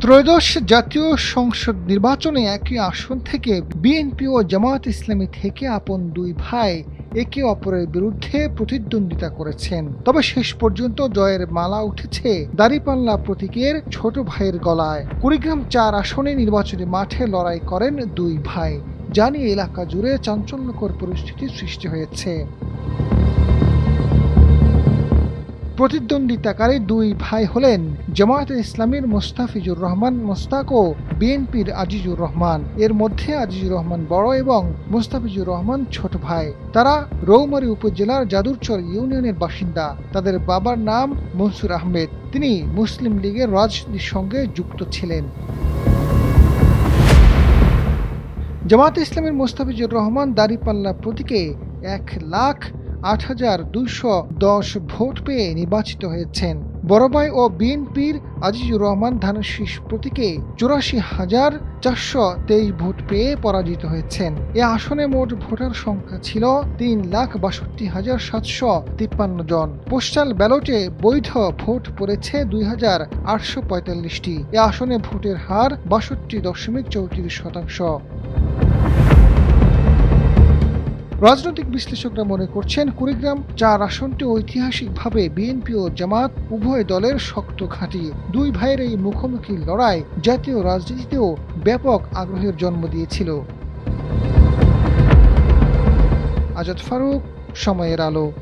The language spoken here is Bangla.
ত্রয়োদশ জাতীয় সংসদ নির্বাচনে একই আসন থেকে বিএনপি ও জামায়াত ইসলামী থেকে আপন দুই ভাই একে অপরের বিরুদ্ধে প্রতিদ্বন্দ্বিতা করেছেন। তবে শেষ পর্যন্ত জয়ের মালা উঠেছে দাঁড়িপাল্লা প্রতীকের ছোট ভাইয়ের গলায়। কুড়িগ্রাম-৪ আসনে নির্বাচনী মাঠে লড়াই করেন দুই ভাই, যা নিয়ে এলাকা জুড়ে চাঞ্চল্যকর পরিস্থিতির সৃষ্টি হয়েছে। প্রতিদ্বন্দ্বিতাকারী দুই ভাই হলেন জামায়াতে ইসলামীর মোস্তাফিজুর রহমান মোস্তাক ও বিএনপির আজিজুর রহমান। এর মধ্যে আজিজুর রহমান বড় এবং মোস্তাফিজুর রহমান ছোট ভাই। তারা রৌমারী উপজেলার যাদুরচর ইউনিয়নের বাসিন্দা। তাদের বাবার নাম মনসুর আহমেদ। তিনি মুসলিম লীগের রাজনীতির সঙ্গে যুক্ত ছিলেন। জামায়াতে ইসলামীর মোস্তাফিজুর রহমান দাঁড়িপাল্লা প্রতীকে 1,08,210 ভোট পেয়ে নির্বাচিত হয়েছেন। বড় ভাই ও বিএনপির আজিজুর রহমান ধানের শীষ প্রতীকে 84,423 ভোট পেয়ে পরাজিত হয়েছেন। এ আসনে মোট ভোটার সংখ্যা ছিল 3,62,753 জন। পোস্টাল ব্যালটে বৈধ ভোট পড়েছে 2,845টি। এ আসনে ভোটের হার 62.34%। রাজনৈতিক বিশ্লেষকরা মনে করছেন, কুড়িগ্রাম-৪ আসনটি ঐতিহাসিকভাবে বিএনপি ও জামায়াত উভয় দলের শক্ত ঘাঁটি। দুই ভাইয়ের এই মুখোমুখি লড়াই জাতীয় রাজনীতিতেও ব্যাপক আগ্রহের জন্ম দিয়েছিল। আজাদ ফারুক, সময়ের আলো।